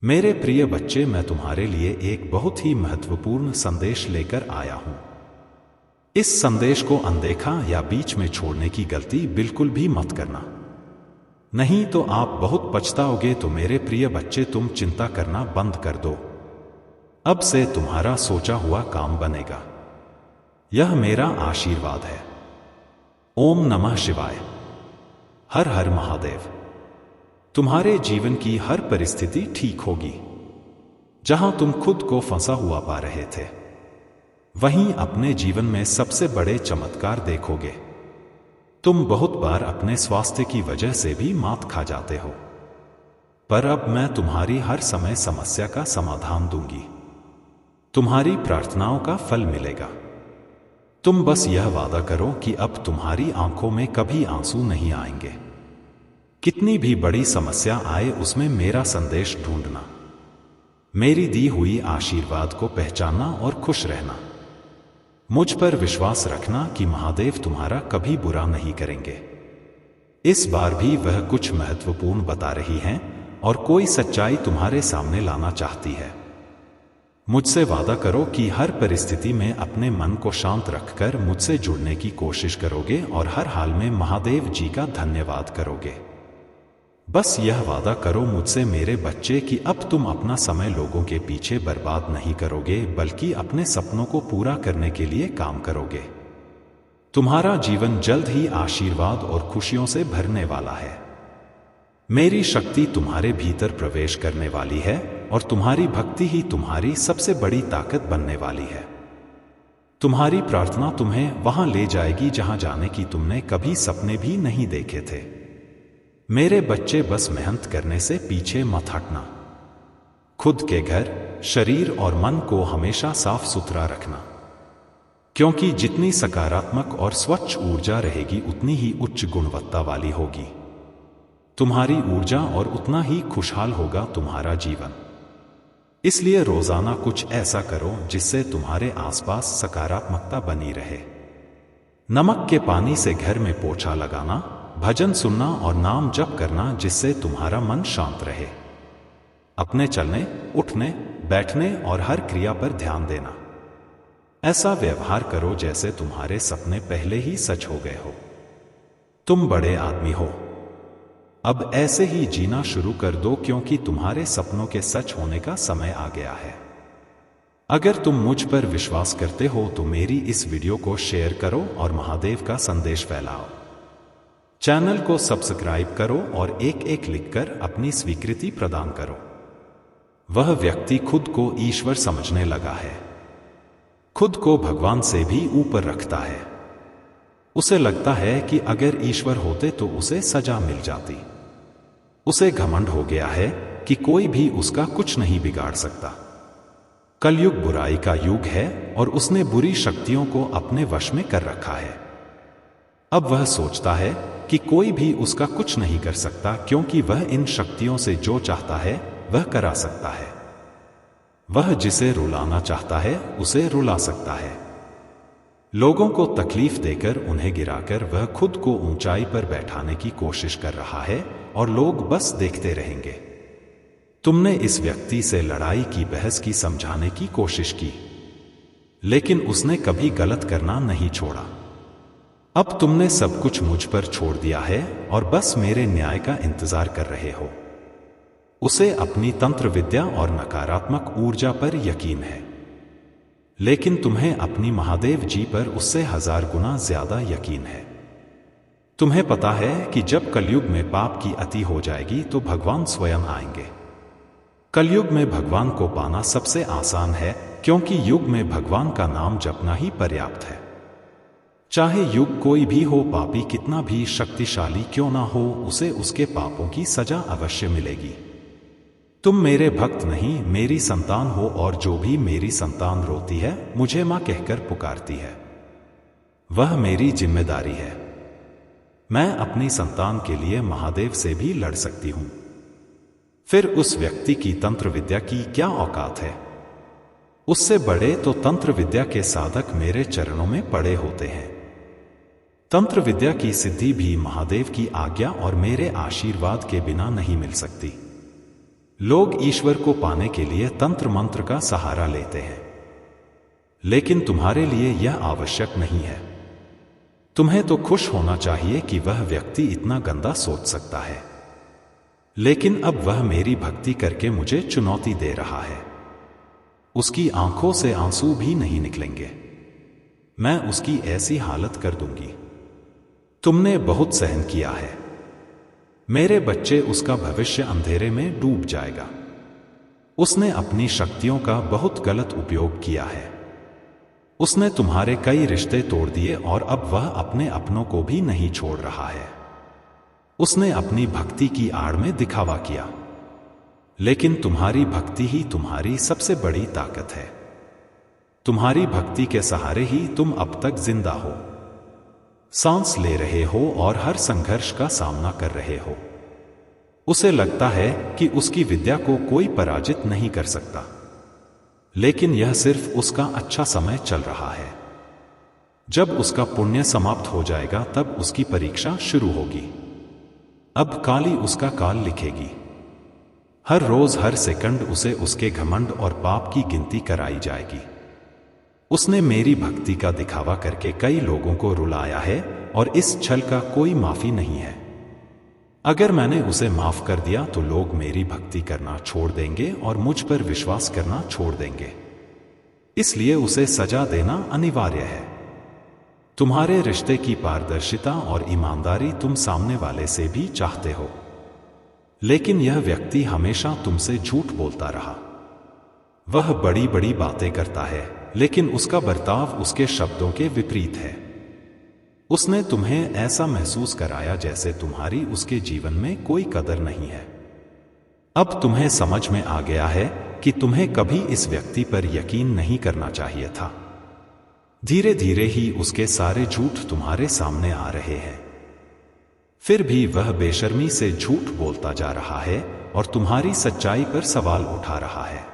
मेरे प्रिय बच्चे, मैं तुम्हारे लिए एक बहुत ही महत्वपूर्ण संदेश लेकर आया हूं। इस संदेश को अनदेखा या बीच में छोड़ने की गलती बिल्कुल भी मत करना, नहीं तो आप बहुत पछताओगे। तो मेरे प्रिय बच्चे, तुम चिंता करना बंद कर दो। अब से तुम्हारा सोचा हुआ काम बनेगा। यह मेरा आशीर्वाद है। ओम नमः शिवाय। हर हर महादेव। तुम्हारे जीवन की हर परिस्थिति ठीक होगी। जहां तुम खुद को फंसा हुआ पा रहे थे, वहीं अपने जीवन में सबसे बड़े चमत्कार देखोगे। तुम बहुत बार अपने स्वास्थ्य की वजह से भी मात खा जाते हो, पर अब मैं तुम्हारी हर समय समस्या का समाधान दूंगी। तुम्हारी प्रार्थनाओं का फल मिलेगा। तुम बस यह वादा करो कि अब तुम्हारी आंखों में कभी आंसू नहीं आएंगे। कितनी भी बड़ी समस्या आए, उसमें मेरा संदेश ढूंढना, मेरी दी हुई आशीर्वाद को पहचानना और खुश रहना। मुझ पर विश्वास रखना कि महादेव तुम्हारा कभी बुरा नहीं करेंगे। इस बार भी वह कुछ महत्वपूर्ण बता रही हैं और कोई सच्चाई तुम्हारे सामने लाना चाहती है। मुझसे वादा करो कि हर परिस्थिति में अपने मन को शांत रखकर मुझसे जुड़ने की कोशिश करोगे और हर हाल में महादेव जी का धन्यवाद करोगे। बस यह वादा करो मुझसे मेरे बच्चे कि अब तुम अपना समय लोगों के पीछे बर्बाद नहीं करोगे, बल्कि अपने सपनों को पूरा करने के लिए काम करोगे। तुम्हारा जीवन जल्द ही आशीर्वाद और खुशियों से भरने वाला है। मेरी शक्ति तुम्हारे भीतर प्रवेश करने वाली है और तुम्हारी भक्ति ही तुम्हारी सबसे बड़ी ताकत बनने वाली है। तुम्हारी प्रार्थना तुम्हें वहां ले जाएगी जहां जाने की तुमने कभी सपने भी नहीं देखे थे। मेरे बच्चे, बस मेहनत करने से पीछे मत हटना। खुद के घर, शरीर और मन को हमेशा साफ सुथरा रखना, क्योंकि जितनी सकारात्मक और स्वच्छ ऊर्जा रहेगी, उतनी ही उच्च गुणवत्ता वाली होगी तुम्हारी ऊर्जा और उतना ही खुशहाल होगा तुम्हारा जीवन। इसलिए रोजाना कुछ ऐसा करो जिससे तुम्हारे आसपास सकारात्मकता बनी रहे। नमक के पानी से घर में पोछा लगाना, भजन सुनना और नाम जप करना, जिससे तुम्हारा मन शांत रहे। अपने चलने, उठने, बैठने और हर क्रिया पर ध्यान देना। ऐसा व्यवहार करो जैसे तुम्हारे सपने पहले ही सच हो गए हो। तुम बड़े आदमी हो। अब ऐसे ही जीना शुरू कर दो, क्योंकि तुम्हारे सपनों के सच होने का समय आ गया है। अगर तुम मुझ पर विश्वास करते हो तो मेरी इस वीडियो को शेयर करो और महादेव का संदेश फैलाओ। चैनल को सब्सक्राइब करो और एक एक लिखकर अपनी स्वीकृति प्रदान करो। वह व्यक्ति खुद को ईश्वर समझने लगा है, खुद को भगवान से भी ऊपर रखता है। उसे लगता है कि अगर ईश्वर होते तो उसे सजा मिल जाती। उसे घमंड हो गया है कि कोई भी उसका कुछ नहीं बिगाड़ सकता। कलयुग बुराई का युग है और उसने बुरी शक्तियों को अपने वश में कर रखा है। अब वह सोचता है कि कोई भी उसका कुछ नहीं कर सकता, क्योंकि वह इन शक्तियों से जो चाहता है वह करा सकता है। वह जिसे रुलाना चाहता है उसे रुला सकता है। लोगों को तकलीफ देकर, उन्हें गिराकर वह खुद को ऊंचाई पर बैठाने की कोशिश कर रहा है और लोग बस देखते रहेंगे। तुमने इस व्यक्ति से लड़ाई की, बहस की, समझाने की कोशिश की, लेकिन उसने कभी गलत करना नहीं छोड़ा। अब तुमने सब कुछ मुझ पर छोड़ दिया है और बस मेरे न्याय का इंतजार कर रहे हो। उसे अपनी तंत्र विद्या और नकारात्मक ऊर्जा पर यकीन है, लेकिन तुम्हें अपनी महादेव जी पर उससे 1000 गुना ज्यादा यकीन है। तुम्हें पता है कि जब कलयुग में पाप की अति हो जाएगी तो भगवान स्वयं आएंगे। कलयुग में भगवान को पाना सबसे आसान है, क्योंकि युग में भगवान का नाम जपना ही पर्याप्त है। चाहे युग कोई भी हो, पापी कितना भी शक्तिशाली क्यों ना हो, उसे उसके पापों की सजा अवश्य मिलेगी। तुम मेरे भक्त नहीं, मेरी संतान हो, और जो भी मेरी संतान रोती है, मुझे मां कहकर पुकारती है, वह मेरी जिम्मेदारी है। मैं अपनी संतान के लिए महादेव से भी लड़ सकती हूं। फिर उस व्यक्ति की तंत्र विद्या की क्या औकात है? उससे बड़े तो तंत्र विद्या के साधक मेरे चरणों में पड़े होते हैं। तंत्र विद्या की सिद्धि भी महादेव की आज्ञा और मेरे आशीर्वाद के बिना नहीं मिल सकती। लोग ईश्वर को पाने के लिए तंत्र मंत्र का सहारा लेते हैं, लेकिन तुम्हारे लिए यह आवश्यक नहीं है। तुम्हें तो खुश होना चाहिए कि वह व्यक्ति इतना गंदा सोच सकता है, लेकिन अब वह मेरी भक्ति करके मुझे चुनौती दे रहा है। उसकी आंखों से आंसू भी नहीं निकलेंगे। मैं उसकी ऐसी हालत कर दूंगी। तुमने बहुत सहन किया है। मेरे बच्चे, उसका भविष्य अंधेरे में डूब जाएगा। उसने अपनी शक्तियों का बहुत गलत उपयोग किया है। उसने तुम्हारे कई रिश्ते तोड़ दिए और अब वह अपने अपनों को भी नहीं छोड़ रहा है। उसने अपनी भक्ति की आड़ में दिखावा किया, लेकिन तुम्हारी भक्ति ही तुम्हारी सबसे बड़ी ताकत है। तुम्हारी भक्ति के सहारे ही तुम अब तक जिंदा हो, सांस ले रहे हो और हर संघर्ष का सामना कर रहे हो। उसे लगता है कि उसकी विद्या को कोई पराजित नहीं कर सकता, लेकिन यह सिर्फ उसका अच्छा समय चल रहा है। जब उसका पुण्य समाप्त हो जाएगा तब उसकी परीक्षा शुरू होगी। अब काली उसका काल लिखेगी। हर रोज हर सेकंड उसे उसके घमंड और पाप की गिनती कराई जाएगी। उसने मेरी भक्ति का दिखावा करके कई लोगों को रुलाया है और इस छल का कोई माफी नहीं है। अगर मैंने उसे माफ कर दिया तो लोग मेरी भक्ति करना छोड़ देंगे और मुझ पर विश्वास करना छोड़ देंगे। इसलिए उसे सजा देना अनिवार्य है। तुम्हारे रिश्ते की पारदर्शिता और ईमानदारी तुम सामने वाले से भी चाहते हो, लेकिन यह व्यक्ति हमेशा तुमसे झूठ बोलता रहा। वह बड़ी बड़ी बातें करता है, लेकिन उसका बर्ताव उसके शब्दों के विपरीत है। उसने तुम्हें ऐसा महसूस कराया जैसे तुम्हारी उसके जीवन में कोई कदर नहीं है। अब तुम्हें समझ में आ गया है कि तुम्हें कभी इस व्यक्ति पर यकीन नहीं करना चाहिए था। धीरे धीरे ही उसके सारे झूठ तुम्हारे सामने आ रहे हैं। फिर भी वह बेशर्मी से झूठ बोलता जा रहा है और तुम्हारी सच्चाई पर सवाल उठा रहा है।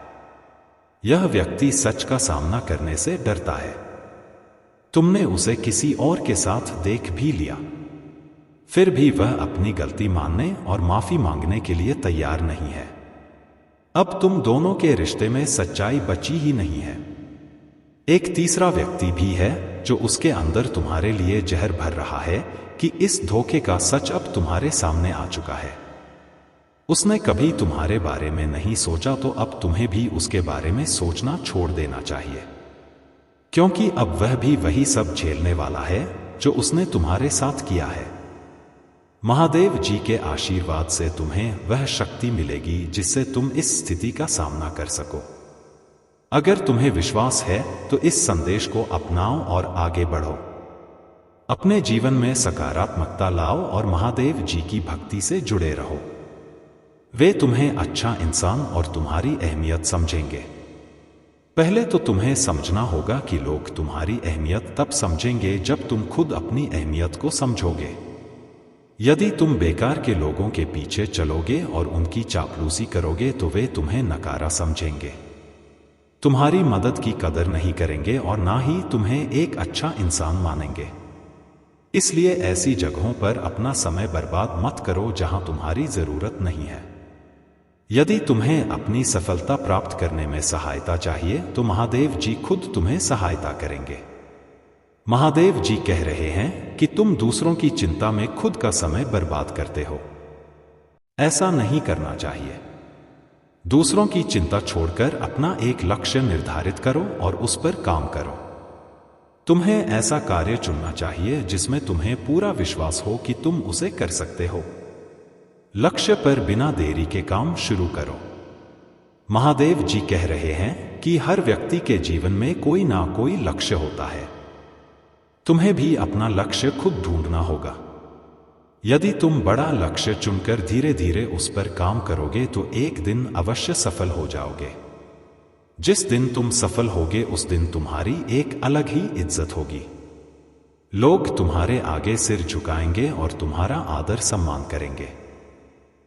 यह व्यक्ति सच का सामना करने से डरता है। तुमने उसे किसी और के साथ देख भी लिया, फिर भी वह अपनी गलती मानने और माफी मांगने के लिए तैयार नहीं है। अब तुम दोनों के रिश्ते में सच्चाई बची ही नहीं है। एक तीसरा व्यक्ति भी है जो उसके अंदर तुम्हारे लिए जहर भर रहा है कि इस धोखे का सच अब तुम्हारे सामने आ चुका है। उसने कभी तुम्हारे बारे में नहीं सोचा, तो अब तुम्हें भी उसके बारे में सोचना छोड़ देना चाहिए, क्योंकि अब वह भी वही सब झेलने वाला है जो उसने तुम्हारे साथ किया है। महादेव जी के आशीर्वाद से तुम्हें वह शक्ति मिलेगी जिससे तुम इस स्थिति का सामना कर सको। अगर तुम्हें विश्वास है तो इस संदेश को अपनाओ और आगे बढ़ो। अपने जीवन में सकारात्मकता लाओ और महादेव जी की भक्ति से जुड़े रहो। वे तुम्हें अच्छा इंसान और तुम्हारी अहमियत समझेंगे। पहले तो तुम्हें समझना होगा कि लोग तुम्हारी अहमियत तब समझेंगे जब तुम खुद अपनी अहमियत को समझोगे। यदि तुम बेकार के लोगों के पीछे चलोगे और उनकी चापलूसी करोगे तो वे तुम्हें नकारा समझेंगे, तुम्हारी मदद की कदर नहीं करेंगे और ना ही तुम्हें एक अच्छा इंसान मानेंगे। इसलिए ऐसी जगहों पर अपना समय बर्बाद मत करो जहां तुम्हारी जरूरत नहीं है। यदि तुम्हें अपनी सफलता प्राप्त करने में सहायता चाहिए तो महादेव जी खुद तुम्हें सहायता करेंगे। महादेव जी कह रहे हैं कि तुम दूसरों की चिंता में खुद का समय बर्बाद करते हो। ऐसा नहीं करना चाहिए। दूसरों की चिंता छोड़कर अपना एक लक्ष्य निर्धारित करो और उस पर काम करो। तुम्हें ऐसा कार्य चुनना चाहिए जिसमें तुम्हें पूरा विश्वास हो कि तुम उसे कर सकते हो। लक्ष्य पर बिना देरी के काम शुरू करो। महादेव जी कह रहे हैं कि हर व्यक्ति के जीवन में कोई ना कोई लक्ष्य होता है। तुम्हें भी अपना लक्ष्य खुद ढूंढना होगा। यदि तुम बड़ा लक्ष्य चुनकर धीरे धीरे उस पर काम करोगे तो एक दिन अवश्य सफल हो जाओगे। जिस दिन तुम सफल होगे उस दिन तुम्हारी एक अलग ही इज्जत होगी। लोग तुम्हारे आगे सिर झुकाएंगे और तुम्हारा आदर सम्मान करेंगे।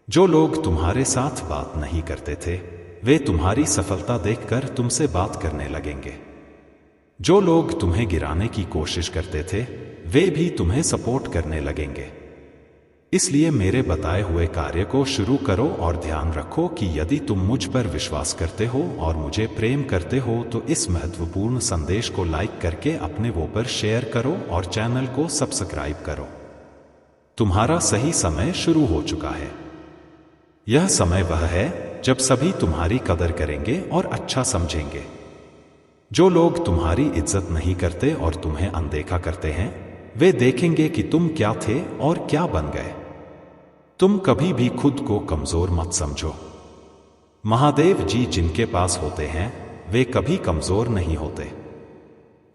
जो लोग तुम्हारे साथ बात नहीं करते थे वे तुम्हारी सफलता देखकर तुमसे बात करने लगेंगे। जो लोग तुम्हें गिराने की कोशिश करते थे वे भी तुम्हें सपोर्ट करने लगेंगे। इसलिए मेरे बताए हुए कार्य को शुरू करो और ध्यान रखो कि यदि तुम मुझ पर विश्वास करते हो और मुझे प्रेम करते हो तो इस महत्वपूर्ण संदेश को लाइक करके अपने वो पर शेयर करो और चैनल को सब्सक्राइब करो। तुम्हारा सही समय शुरू हो चुका है। यह समय वह है जब सभी तुम्हारी कदर करेंगे और अच्छा समझेंगे। जो लोग तुम्हारी इज्जत नहीं करते और तुम्हें अनदेखा करते हैं, वे देखेंगे कि तुम क्या थे और क्या बन गए। तुम कभी भी खुद को कमजोर मत समझो। महादेव जी जिनके पास होते हैं वे कभी कमजोर नहीं होते।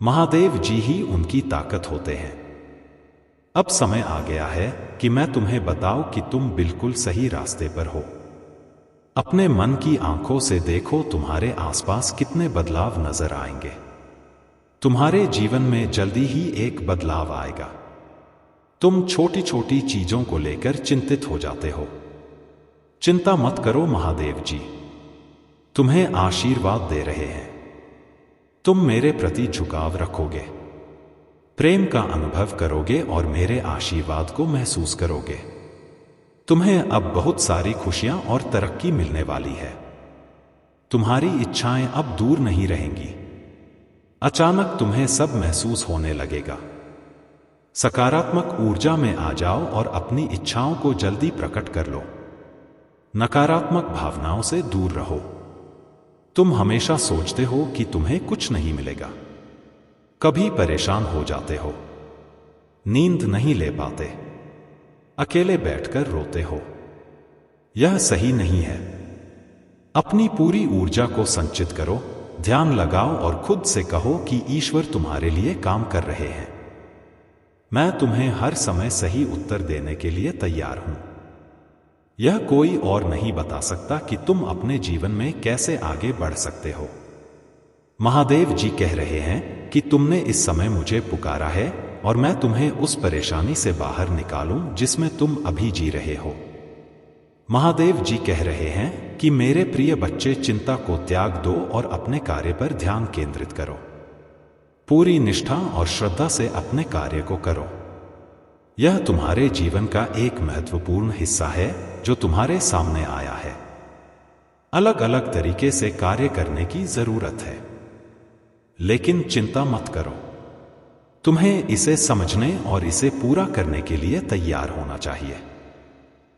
महादेव जी ही उनकी ताकत होते हैं। अब समय आ गया है कि मैं तुम्हें बताऊं कि तुम बिल्कुल सही रास्ते पर हो। अपने मन की आंखों से देखो तुम्हारे आसपास कितने बदलाव नजर आएंगे। तुम्हारे जीवन में जल्दी ही एक बदलाव आएगा। तुम छोटी छोटी चीजों को लेकर चिंतित हो जाते हो। चिंता मत करो, महादेव जी तुम्हें आशीर्वाद दे रहे हैं। तुम मेरे प्रति झुकाव रखोगे, प्रेम का अनुभव करोगे और मेरे आशीर्वाद को महसूस करोगे। तुम्हें अब बहुत सारी खुशियां और तरक्की मिलने वाली है। तुम्हारी इच्छाएं अब दूर नहीं रहेंगी। अचानक तुम्हें सब महसूस होने लगेगा। सकारात्मक ऊर्जा में आ जाओ और अपनी इच्छाओं को जल्दी प्रकट कर लो। नकारात्मक भावनाओं से दूर रहो। तुम हमेशा सोचते हो कि तुम्हें कुछ नहीं मिलेगा। कभी परेशान हो जाते हो, नींद नहीं ले पाते, अकेले बैठकर रोते हो। यह सही नहीं है। अपनी पूरी ऊर्जा को संचित करो, ध्यान लगाओ और खुद से कहो कि ईश्वर तुम्हारे लिए काम कर रहे हैं। मैं तुम्हें हर समय सही उत्तर देने के लिए तैयार हूं। यह कोई और नहीं बता सकता कि तुम अपने जीवन में कैसे आगे बढ़ सकते हो। महादेव जी कह रहे हैं कि तुमने इस समय मुझे पुकारा है और मैं तुम्हें उस परेशानी से बाहर निकालूं जिसमें तुम अभी जी रहे हो। महादेव जी कह रहे हैं कि मेरे प्रिय बच्चे, चिंता को त्याग दो और अपने कार्य पर ध्यान केंद्रित करो। पूरी निष्ठा और श्रद्धा से अपने कार्य को करो। यह तुम्हारे जीवन का एक महत्वपूर्ण हिस्सा है जो तुम्हारे सामने आया है। अलग अलग तरीके से कार्य करने की जरूरत है, लेकिन चिंता मत करो। तुम्हें इसे समझने और इसे पूरा करने के लिए तैयार होना चाहिए।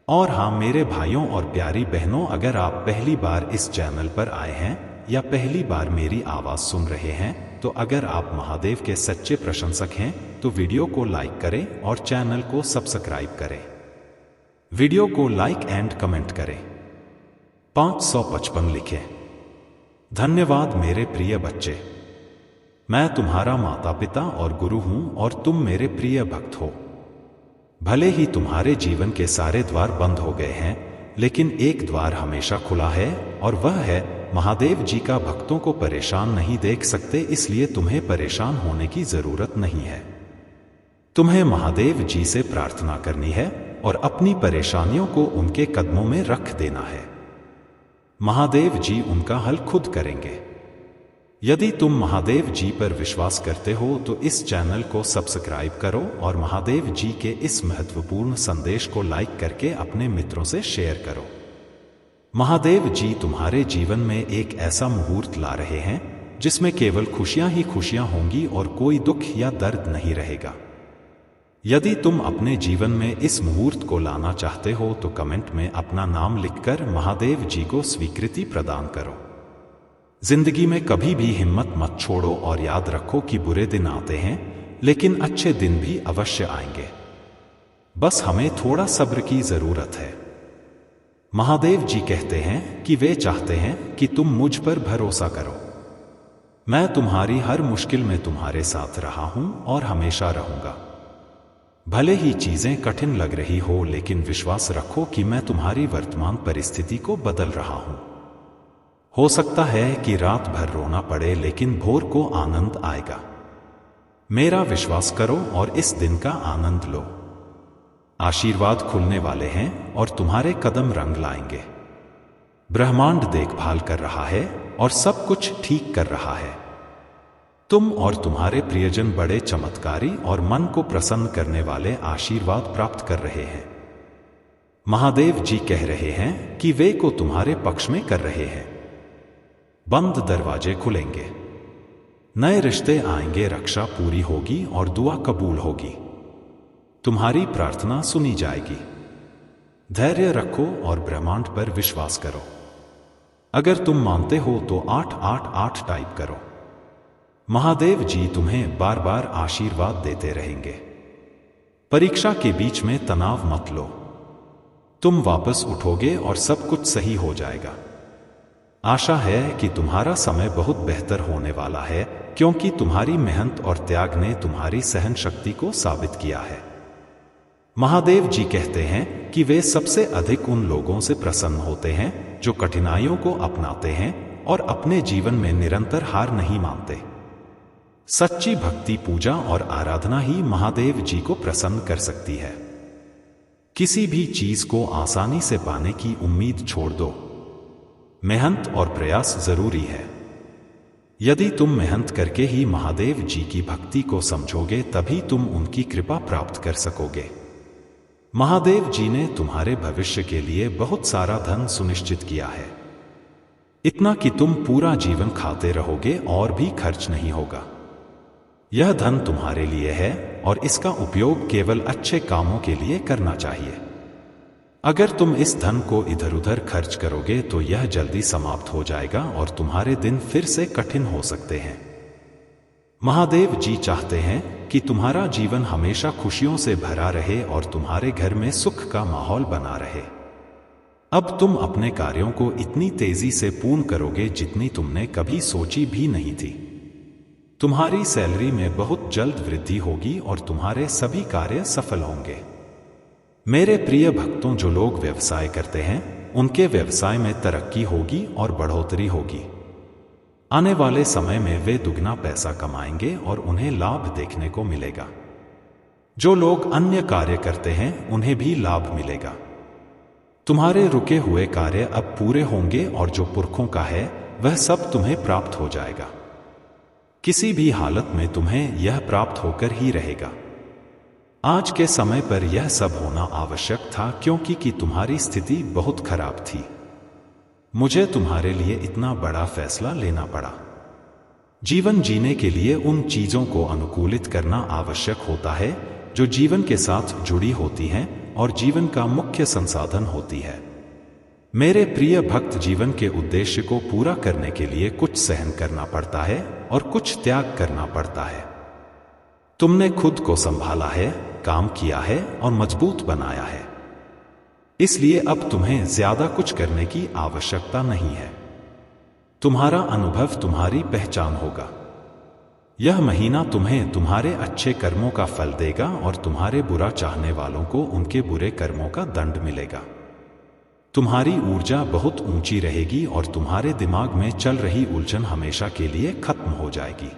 और हां मेरे भाइयों और प्यारी बहनों, अगर आप पहली बार इस चैनल पर आए हैं या पहली बार मेरी आवाज सुन रहे हैं, तो अगर आप महादेव के सच्चे प्रशंसक हैं तो वीडियो को लाइक करें और चैनल को सब्सक्राइब करें। वीडियो को लाइक एंड कमेंट करें। 555 लिखें। धन्यवाद मेरे प्रिय बच्चे। मैं तुम्हारा माता पिता और गुरु हूं और तुम मेरे प्रिय भक्त हो। भले ही तुम्हारे जीवन के सारे द्वार बंद हो गए हैं, लेकिन एक द्वार हमेशा खुला है और वह है महादेव जी का। भक्तों को परेशान नहीं देख सकते, इसलिए तुम्हें परेशान होने की जरूरत नहीं है। तुम्हें महादेव जी से प्रार्थना करनी है और अपनी परेशानियों को उनके कदमों में रख देना है। महादेव जी उनका हल खुद करेंगे। यदि तुम महादेव जी पर विश्वास करते हो तो इस चैनल को सब्सक्राइब करो और महादेव जी के इस महत्वपूर्ण संदेश को लाइक करके अपने मित्रों से शेयर करो। महादेव जी तुम्हारे जीवन में एक ऐसा मुहूर्त ला रहे हैं जिसमें केवल खुशियां ही खुशियां होंगी और कोई दुख या दर्द नहीं रहेगा। यदि तुम अपने जीवन में इस मुहूर्त को लाना चाहते हो तो कमेंट में अपना नाम लिखकर महादेव जी को स्वीकृति प्रदान करो। जिंदगी में कभी भी हिम्मत मत छोड़ो और याद रखो कि बुरे दिन आते हैं, लेकिन अच्छे दिन भी अवश्य आएंगे। बस हमें थोड़ा सब्र की जरूरत है। महादेव जी कहते हैं कि वे चाहते हैं कि तुम मुझ पर भरोसा करो। मैं तुम्हारी हर मुश्किल में तुम्हारे साथ रहा हूं और हमेशा रहूंगा। भले ही चीजें कठिन लग रही हो, लेकिन विश्वास रखो कि मैं तुम्हारी वर्तमान परिस्थिति को बदल रहा हूं। हो सकता है कि रात भर रोना पड़े, लेकिन भोर को आनंद आएगा। मेरा विश्वास करो और इस दिन का आनंद लो। आशीर्वाद खुलने वाले हैं और तुम्हारे कदम रंग लाएंगे। ब्रह्मांड देखभाल कर रहा है और सब कुछ ठीक कर रहा है। तुम और तुम्हारे प्रियजन बड़े चमत्कारी और मन को प्रसन्न करने वाले आशीर्वाद प्राप्त कर रहे हैं। महादेव जी कह रहे हैं कि वे को तुम्हारे पक्ष में कर रहे हैं। बंद दरवाजे खुलेंगे, नए रिश्ते आएंगे, रक्षा पूरी होगी और दुआ कबूल होगी। तुम्हारी प्रार्थना सुनी जाएगी। धैर्य रखो और ब्रह्मांड पर विश्वास करो। अगर तुम मानते हो तो 888 टाइप करो। महादेव जी तुम्हें बार बार आशीर्वाद देते रहेंगे। परीक्षा के बीच में तनाव मत लो। तुम वापस उठोगे और सब कुछ सही हो जाएगा। आशा है कि तुम्हारा समय बहुत बेहतर होने वाला है, क्योंकि तुम्हारी मेहनत और त्याग ने तुम्हारी सहन शक्ति को साबित किया है। महादेव जी कहते हैं कि वे सबसे अधिक उन लोगों से प्रसन्न होते हैं जो कठिनाइयों को अपनाते हैं और अपने जीवन में निरंतर हार नहीं मानते। सच्ची भक्ति, पूजा और आराधना ही महादेव जी को प्रसन्न कर सकती है। किसी भी चीज को आसानी से पाने की उम्मीद छोड़ दो। मेहनत और प्रयास जरूरी है। यदि तुम मेहनत करके ही महादेव जी की भक्ति को समझोगे, तभी तुम उनकी कृपा प्राप्त कर सकोगे। महादेव जी ने तुम्हारे भविष्य के लिए बहुत सारा धन सुनिश्चित किया है, इतना कि तुम पूरा जीवन खाते रहोगे और भी खर्च नहीं होगा। यह धन तुम्हारे लिए है और इसका उपयोग केवल अच्छे कामों के लिए करना चाहिए। अगर तुम इस धन को इधर उधर खर्च करोगे तो यह जल्दी समाप्त हो जाएगा और तुम्हारे दिन फिर से कठिन हो सकते हैं। महादेव जी चाहते हैं कि तुम्हारा जीवन हमेशा खुशियों से भरा रहे और तुम्हारे घर में सुख का माहौल बना रहे। अब तुम अपने कार्यों को इतनी तेजी से पूर्ण करोगे जितनी तुमने कभी सोची भी नहीं थी। तुम्हारी सैलरी में बहुत जल्द वृद्धि होगी और तुम्हारे सभी कार्य सफल होंगे। मेरे प्रिय भक्तों, जो लोग व्यवसाय करते हैं उनके व्यवसाय में तरक्की होगी और बढ़ोतरी होगी। आने वाले समय में वे दुगना पैसा कमाएंगे और उन्हें लाभ देखने को मिलेगा। जो लोग अन्य कार्य करते हैं उन्हें भी लाभ मिलेगा। तुम्हारे रुके हुए कार्य अब पूरे होंगे और जो पुरखों का है वह सब तुम्हें प्राप्त हो जाएगा। किसी भी हालत में तुम्हें यह प्राप्त होकर ही रहेगा। आज के समय पर यह सब होना आवश्यक था, क्योंकि कि तुम्हारी स्थिति बहुत खराब थी। मुझे तुम्हारे लिए इतना बड़ा फैसला लेना पड़ा। जीवन जीने के लिए उन चीजों को अनुकूलित करना आवश्यक होता है जो जीवन के साथ जुड़ी होती हैं और जीवन का मुख्य संसाधन होती है। मेरे प्रिय भक्त, जीवन के उद्देश्य को पूरा करने के लिए कुछ सहन करना पड़ता है और कुछ त्याग करना पड़ता है। तुमने खुद को संभाला है, काम किया है और मजबूत बनाया है, इसलिए अब तुम्हें ज्यादा कुछ करने की आवश्यकता नहीं है। तुम्हारा अनुभव तुम्हारी पहचान होगा। यह महीना तुम्हें तुम्हारे अच्छे कर्मों का फल देगा और तुम्हारे बुरा चाहने वालों को उनके बुरे कर्मों का दंड मिलेगा। तुम्हारी ऊर्जा बहुत ऊंची रहेगी और तुम्हारे दिमाग में चल रही उलझन हमेशा के लिए खत्म हो जाएगी।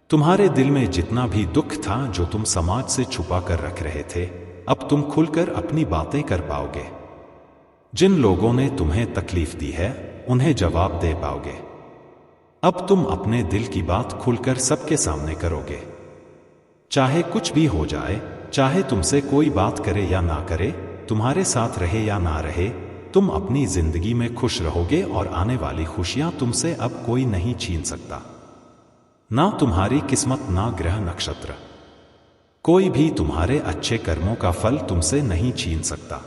तुम्हारे दिल में जितना भी दुख था जो तुम समाज से छुपा कर रख रहे थे, अब तुम खुलकर अपनी बातें कर पाओगे। जिन लोगों ने तुम्हें तकलीफ दी है उन्हें जवाब दे पाओगे। अब तुम अपने दिल की बात खुलकर सबके सामने करोगे। चाहे कुछ भी हो जाए, चाहे तुमसे कोई बात करे या ना करे, तुम्हारे साथ रहे या ना रहे, तुम अपनी जिंदगी में खुश रहोगे और आने वाली खुशियां तुमसे अब कोई नहीं छीन सकता। ना तुम्हारी किस्मत, ना ग्रह नक्षत्र, कोई भी तुम्हारे अच्छे कर्मों का फल तुमसे नहीं छीन सकता।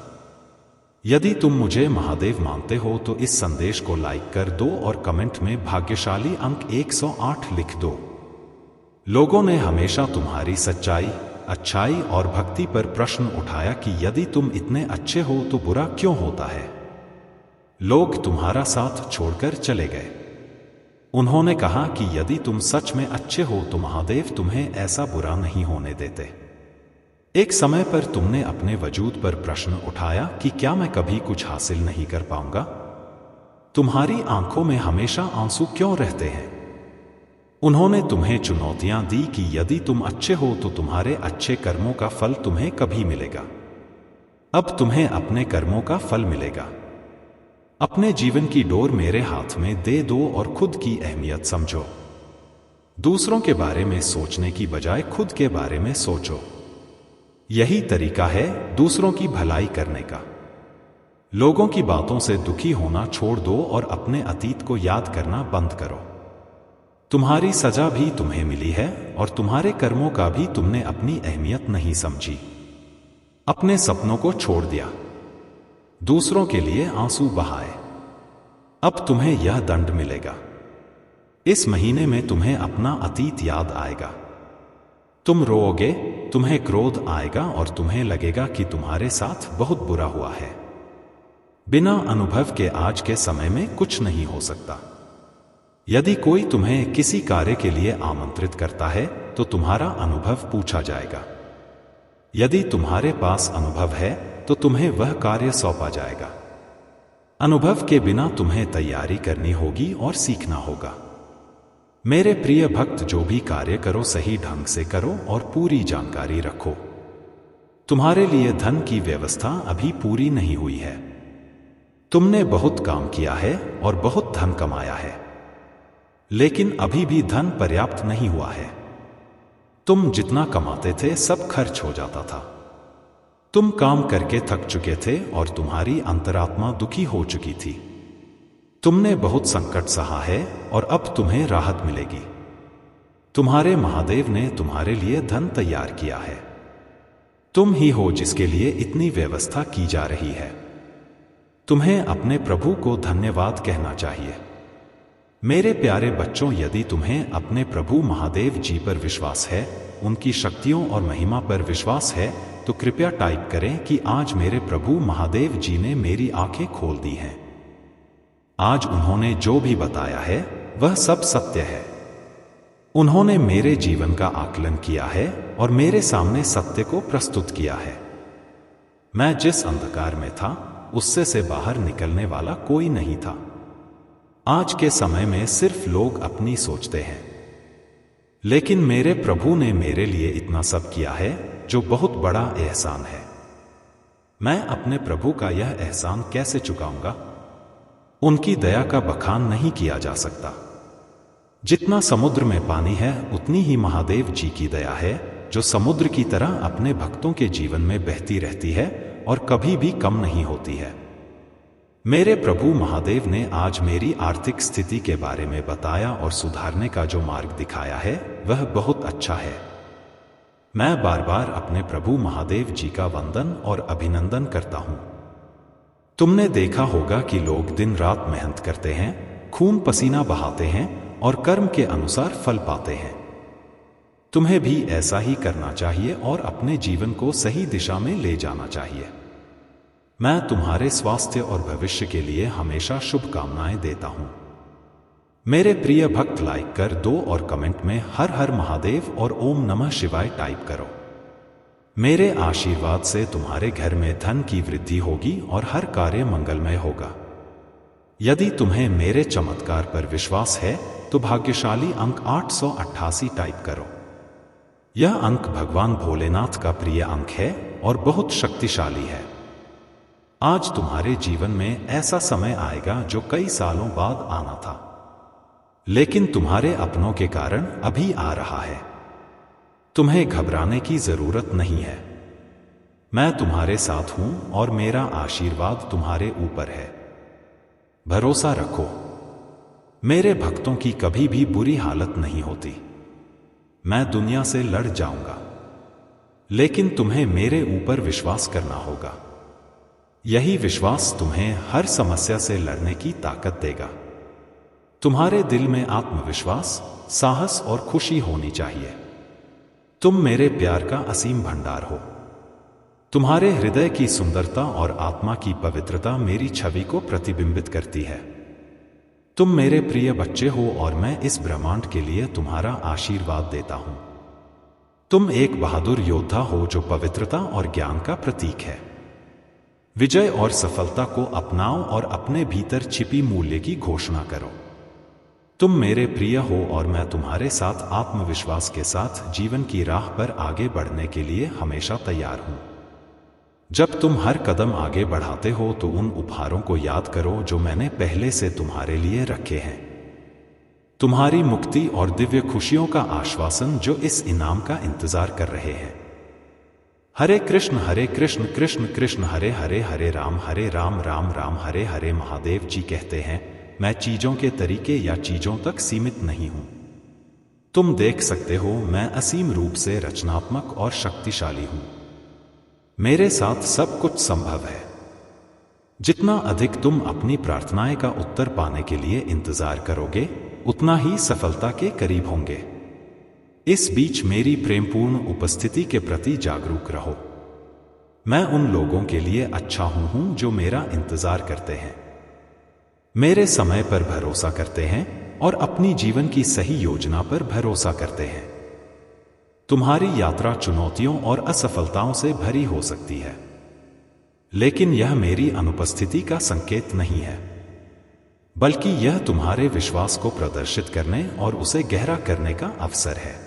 यदि तुम मुझे महादेव मानते हो तो इस संदेश को लाइक कर दो और कमेंट में भाग्यशाली अंक 108 लिख दो। लोगों ने हमेशा तुम्हारी सच्चाई, अच्छाई और भक्ति पर प्रश्न उठाया कि यदि तुम इतने अच्छे हो तो बुरा क्यों होता है। लोग तुम्हारा साथ छोड़कर चले गए। उन्होंने कहा कि यदि तुम सच में अच्छे हो तो महादेव तुम्हें ऐसा बुरा नहीं होने देते। एक समय पर तुमने अपने वजूद पर प्रश्न उठाया कि क्या मैं कभी कुछ हासिल नहीं कर पाऊंगा। तुम्हारी आंखों में हमेशा आंसू क्यों रहते हैं। उन्होंने तुम्हें चुनौतियां दी कि यदि तुम अच्छे हो तो तुम्हारे अच्छे कर्मों का फल तुम्हें कभी मिलेगा। अब तुम्हें अपने कर्मों का फल मिलेगा। अपने जीवन की डोर मेरे हाथ में दे दो और खुद की अहमियत समझो। दूसरों के बारे में सोचने की बजाय खुद के बारे में सोचो। यही तरीका है दूसरों की भलाई करने का। लोगों की बातों से दुखी होना छोड़ दो और अपने अतीत को याद करना बंद करो। तुम्हारी सजा भी तुम्हें मिली है और तुम्हारे कर्मों का भी तुमने अपनी अहमियत नहीं समझी। अपने सपनों को छोड़ दिया, दूसरों के लिए आंसू बहाए। अब तुम्हें यह दंड मिलेगा। इस महीने में तुम्हें अपना अतीत याद आएगा। तुम रोओगे, तुम्हें क्रोध आएगा और तुम्हें लगेगा कि तुम्हारे साथ बहुत बुरा हुआ है। बिना अनुभव के आज के समय में कुछ नहीं हो सकता। यदि कोई तुम्हें किसी कार्य के लिए आमंत्रित करता है तो तुम्हारा अनुभव पूछा जाएगा। यदि तुम्हारे पास अनुभव है तो तुम्हें वह कार्य सौंपा जाएगा। अनुभव के बिना तुम्हें तैयारी करनी होगी और सीखना होगा। मेरे प्रिय भक्त, जो भी कार्य करो सही ढंग से करो और पूरी जानकारी रखो। तुम्हारे लिए धन की व्यवस्था अभी पूरी नहीं हुई है। तुमने बहुत काम किया है और बहुत धन कमाया है, लेकिन अभी भी धन पर्याप्त नहीं हुआ है। तुम जितना कमाते थे सब खर्च हो जाता था। तुम काम करके थक चुके थे और तुम्हारी अंतरात्मा दुखी हो चुकी थी। तुमने बहुत संकट सहा है और अब तुम्हें राहत मिलेगी। तुम्हारे महादेव ने तुम्हारे लिए धन तैयार किया है। तुम ही हो जिसके लिए इतनी व्यवस्था की जा रही है। तुम्हें अपने प्रभु को धन्यवाद कहना चाहिए। मेरे प्यारे बच्चों, यदि तुम्हें अपने प्रभु महादेव जी पर विश्वास है, उनकी शक्तियों और महिमा पर विश्वास है, तो कृपया टाइप करें कि आज मेरे प्रभु महादेव जी ने मेरी आंखें खोल दी हैं। आज उन्होंने जो भी बताया है वह सब सत्य है। उन्होंने मेरे जीवन का आकलन किया है और मेरे सामने सत्य को प्रस्तुत किया है। मैं जिस अंधकार में था उससे से बाहर निकलने वाला कोई नहीं था। आज के समय में सिर्फ लोग अपनी सोचते हैं, लेकिन मेरे प्रभु ने मेरे लिए इतना सब किया है जो बहुत बड़ा एहसान है। मैं अपने प्रभु का यह एहसान कैसे चुकाऊंगा? उनकी दया का बखान नहीं किया जा सकता। जितना समुद्र में पानी है उतनी ही महादेव जी की दया है, जो समुद्र की तरह अपने भक्तों के जीवन में बहती रहती है और कभी भी कम नहीं होती है। मेरे प्रभु महादेव ने आज मेरी आर्थिक स्थिति के बारे में बताया और सुधारने का जो मार्ग दिखाया है वह बहुत अच्छा है। मैं बार बार अपने प्रभु महादेव जी का वंदन और अभिनंदन करता हूं। तुमने देखा होगा कि लोग दिन रात मेहनत करते हैं, खून पसीना बहाते हैं और कर्म के अनुसार फल पाते हैं। तुम्हें भी ऐसा ही करना चाहिए और अपने जीवन को सही दिशा में ले जाना चाहिए। मैं तुम्हारे स्वास्थ्य और भविष्य के लिए हमेशा शुभकामनाएं देता हूं। मेरे प्रिय भक्त, लाइक कर दो और कमेंट में हर हर महादेव और ओम नमः शिवाय टाइप करो। मेरे आशीर्वाद से तुम्हारे घर में धन की वृद्धि होगी और हर कार्य मंगलमय होगा। यदि तुम्हें मेरे चमत्कार पर विश्वास है तो भाग्यशाली अंक 888 टाइप करो। यह अंक भगवान भोलेनाथ का प्रिय अंक है और बहुत शक्तिशाली है। आज तुम्हारे जीवन में ऐसा समय आएगा जो कई सालों बाद आना था, लेकिन तुम्हारे अपनों के कारण अभी आ रहा है। तुम्हें घबराने की जरूरत नहीं है। मैं तुम्हारे साथ हूं और मेरा आशीर्वाद तुम्हारे ऊपर है। भरोसा रखो, मेरे भक्तों की कभी भी बुरी हालत नहीं होती। मैं दुनिया से लड़ जाऊंगा, लेकिन तुम्हें मेरे ऊपर विश्वास करना होगा। यही विश्वास तुम्हें हर समस्या से लड़ने की ताकत देगा। तुम्हारे दिल में आत्मविश्वास, साहस और खुशी होनी चाहिए। तुम मेरे प्यार का असीम भंडार हो। तुम्हारे हृदय की सुंदरता और आत्मा की पवित्रता मेरी छवि को प्रतिबिंबित करती है। तुम मेरे प्रिय बच्चे हो और मैं इस ब्रह्मांड के लिए तुम्हारा आशीर्वाद देता हूं। तुम एक बहादुर योद्धा हो जो पवित्रता और ज्ञान का प्रतीक है। विजय और सफलता को अपनाओ और अपने भीतर छिपी मूल्य की घोषणा करो। तुम मेरे प्रिय हो और मैं तुम्हारे साथ आत्मविश्वास के साथ जीवन की राह पर आगे बढ़ने के लिए हमेशा तैयार हूं। जब तुम हर कदम आगे बढ़ाते हो तो उन उपहारों को याद करो जो मैंने पहले से तुम्हारे लिए रखे हैं। तुम्हारी मुक्ति और दिव्य खुशियों का आश्वासन जो इस इनाम का इंतजार कर रहे हैं। हरे कृष्ण कृष्ण कृष्ण हरे हरे, हरे राम राम राम हरे हरे। महादेव जी कहते हैं, मैं चीजों के तरीके या चीजों तक सीमित नहीं हूं। तुम देख सकते हो, मैं असीम रूप से रचनात्मक और शक्तिशाली हूं। मेरे साथ सब कुछ संभव है। जितना अधिक तुम अपनी प्रार्थनाएं का उत्तर पाने के लिए इंतजार करोगे, उतना ही सफलता के करीब होंगे। इस बीच मेरी प्रेमपूर्ण उपस्थिति के प्रति जागरूक रहो। मैं उन लोगों के लिए अच्छा हूं जो मेरा इंतजार करते हैं, मेरे समय पर भरोसा करते हैं और अपनी जीवन की सही योजना पर भरोसा करते हैं। तुम्हारी यात्रा चुनौतियों और असफलताओं से भरी हो सकती है, लेकिन यह मेरी अनुपस्थिति का संकेत नहीं है, बल्कि यह तुम्हारे विश्वास को प्रदर्शित करने और उसे गहरा करने का अवसर है।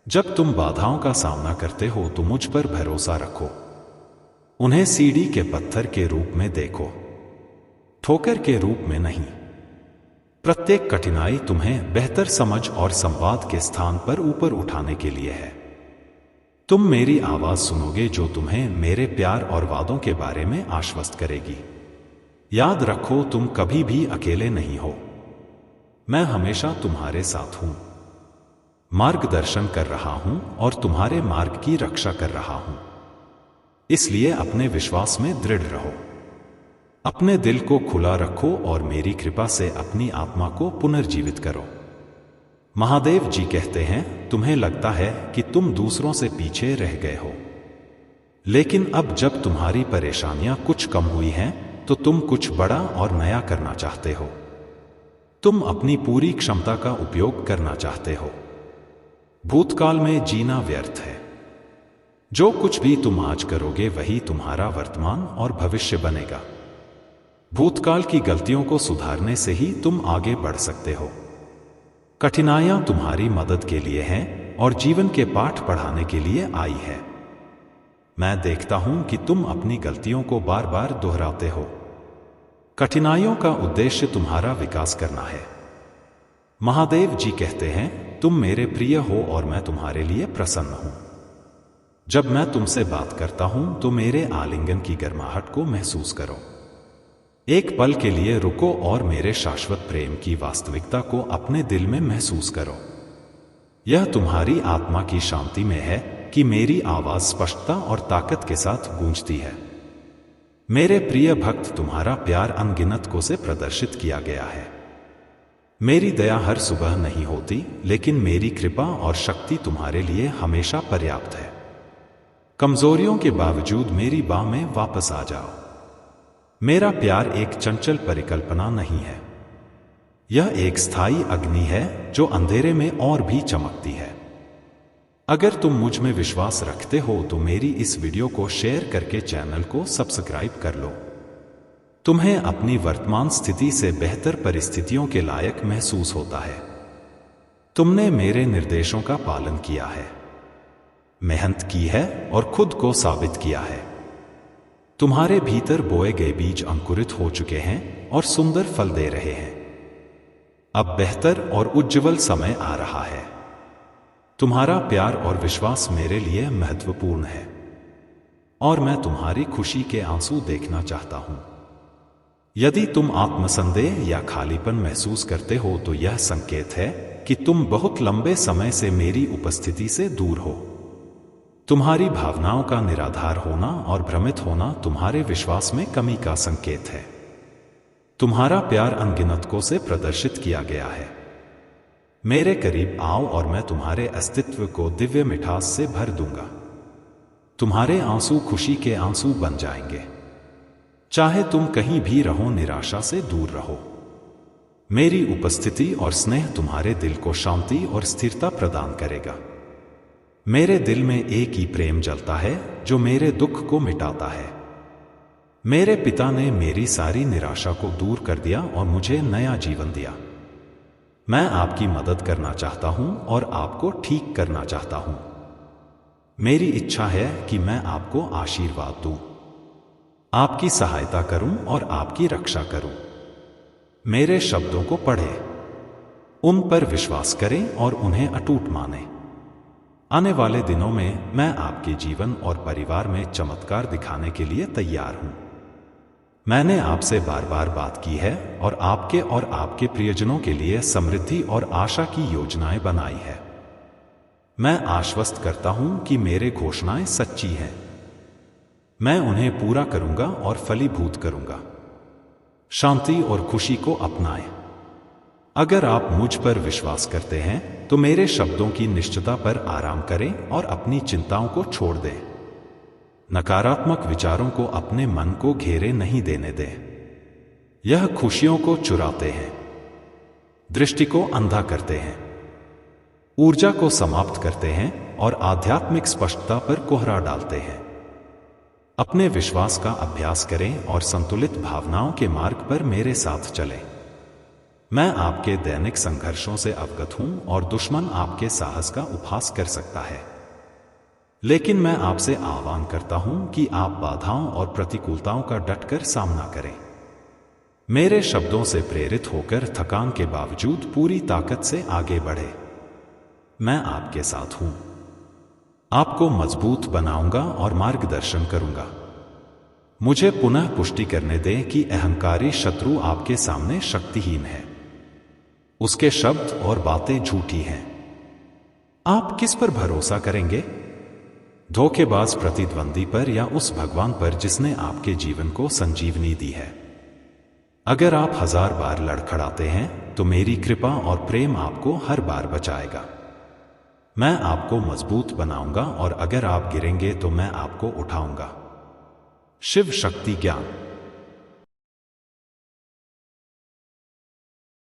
जब तुम बाधाओं का सामना करते हो तो मुझ पर भरोसा रखो। उन्हें सीढ़ी के पत्थर के रूप में देखो, ठोकर के रूप में नहीं। प्रत्येक कठिनाई तुम्हें बेहतर समझ और संवाद के स्थान पर ऊपर उठाने के लिए है। तुम मेरी आवाज सुनोगे जो तुम्हें मेरे प्यार और वादों के बारे में आश्वस्त करेगी। याद रखो, तुम कभी भी अकेले नहीं हो। मैं हमेशा तुम्हारे साथ हूं, मार्गदर्शन कर रहा हूं और तुम्हारे मार्ग की रक्षा कर रहा हूं। इसलिए अपने विश्वास में दृढ़ रहो, अपने दिल को खुला रखो और मेरी कृपा से अपनी आत्मा को पुनर्जीवित करो। महादेव जी कहते हैं, तुम्हें लगता है कि तुम दूसरों से पीछे रह गए हो, लेकिन अब जब तुम्हारी परेशानियां कुछ कम हुई हैं, तो तुम कुछ बड़ा और नया करना चाहते हो। तुम अपनी पूरी क्षमता का उपयोग करना चाहते हो। भूतकाल में जीना व्यर्थ है। जो कुछ भी तुम आज करोगे वही तुम्हारा वर्तमान और भविष्य बनेगा। भूतकाल की गलतियों को सुधारने से ही तुम आगे बढ़ सकते हो। कठिनाइयां तुम्हारी मदद के लिए हैं और जीवन के पाठ पढ़ाने के लिए आई है। मैं देखता हूं कि तुम अपनी गलतियों को बार बार दोहराते हो। कठिनाइयों का उद्देश्य तुम्हारा विकास करना है। महादेव जी कहते हैं, तुम मेरे प्रिय हो और मैं तुम्हारे लिए प्रसन्न हूं। जब मैं तुमसे बात करता हूं तो मेरे आलिंगन की गर्माहट को महसूस करो। एक पल के लिए रुको और मेरे शाश्वत प्रेम की वास्तविकता को अपने दिल में महसूस करो। यह तुम्हारी आत्मा की शांति में है कि मेरी आवाज स्पष्टता और ताकत के साथ गूंजती है। मेरे प्रिय भक्त, तुम्हारा प्यार अनगिनत को से प्रदर्शित किया गया है। मेरी दया हर सुबह नहीं होती, लेकिन मेरी कृपा और शक्ति तुम्हारे लिए हमेशा पर्याप्त है। कमजोरियों के बावजूद मेरी बाह में वापस आ जाओ। मेरा प्यार एक चंचल परिकल्पना नहीं है, यह एक स्थायी अग्नि है जो अंधेरे में और भी चमकती है। अगर तुम मुझ में विश्वास रखते हो तो मेरी इस वीडियो को शेयर करके चैनल को सब्सक्राइब कर लो। तुम्हें अपनी वर्तमान स्थिति से बेहतर परिस्थितियों के लायक महसूस होता है। तुमने मेरे निर्देशों का पालन किया है, मेहनत की है और खुद को साबित किया है। तुम्हारे भीतर बोए गए बीज अंकुरित हो चुके हैं और सुंदर फल दे रहे हैं। अब बेहतर और उज्ज्वल समय आ रहा है। तुम्हारा प्यार और विश्वास मेरे लिए महत्वपूर्ण है और मैं तुम्हारी खुशी के आंसू देखना चाहता हूं। यदि तुम आत्मसंदेह या खालीपन महसूस करते हो तो यह संकेत है कि तुम बहुत लंबे समय से मेरी उपस्थिति से दूर हो। तुम्हारी भावनाओं का निराधार होना और भ्रमित होना तुम्हारे विश्वास में कमी का संकेत है। तुम्हारा प्यार अनगिनत को से प्रदर्शित किया गया है। मेरे करीब आओ और मैं तुम्हारे अस्तित्व को दिव्य मिठास से भर दूंगा। तुम्हारे आंसू खुशी के आंसू बन जाएंगे। चाहे तुम कहीं भी रहो, निराशा से दूर रहो। मेरी उपस्थिति और स्नेह तुम्हारे दिल को शांति और स्थिरता प्रदान करेगा। मेरे दिल में एक ही प्रेम जलता है जो मेरे दुख को मिटाता है। मेरे पिता ने मेरी सारी निराशा को दूर कर दिया और मुझे नया जीवन दिया। मैं आपकी मदद करना चाहता हूं और आपको ठीक करना चाहता हूं। मेरी इच्छा है कि मैं आपको आशीर्वाद दूं, आपकी सहायता करूं और आपकी रक्षा करूं। मेरे शब्दों को पढ़ें, उन पर विश्वास करें और उन्हें अटूट मानें। आने वाले दिनों में मैं आपके जीवन और परिवार में चमत्कार दिखाने के लिए तैयार हूं। मैंने आपसे बार बार बात की है और आपके प्रियजनों के लिए समृद्धि और आशा की योजनाएं बनाई है। मैं आश्वस्त करता हूं कि मेरे घोषणाएं सच्ची हैं। मैं उन्हें पूरा करूंगा और फलीभूत करूंगा। शांति और खुशी को अपनाएं। अगर आप मुझ पर विश्वास करते हैं तो मेरे शब्दों की निश्चितता पर आराम करें और अपनी चिंताओं को छोड़ दें। नकारात्मक विचारों को अपने मन को घेरे नहीं देने दें। यह खुशियों को चुराते हैं, दृष्टि को अंधा करते हैं, ऊर्जा को समाप्त करते हैं और आध्यात्मिक स्पष्टता पर कोहरा डालते हैं। अपने विश्वास का अभ्यास करें और संतुलित भावनाओं के मार्ग पर मेरे साथ चलें। मैं आपके दैनिक संघर्षों से अवगत हूं और दुश्मन आपके साहस का उपहास कर सकता है। लेकिन मैं आपसे आह्वान करता हूं कि आप बाधाओं और प्रतिकूलताओं का डटकर सामना करें। मेरे शब्दों से प्रेरित होकर थकान के बावजूद पूरी ताकत से आगे बढ़े। मैं आपके साथ हूं। आपको मजबूत बनाऊंगा और मार्गदर्शन करूंगा। मुझे पुनः पुष्टि करने दें कि अहंकारी शत्रु आपके सामने शक्तिहीन है। उसके शब्द और बातें झूठी हैं। आप किस पर भरोसा करेंगे? धोखेबाज प्रतिद्वंदी पर या उस भगवान पर जिसने आपके जीवन को संजीवनी दी है? अगर आप 1000 बार लड़खड़ाते हैं तो मेरी कृपा और प्रेम आपको हर बार बचाएगा। मैं आपको मजबूत बनाऊंगा और अगर आप गिरेंगे तो मैं आपको उठाऊंगा। शिव शक्ति ज्ञान।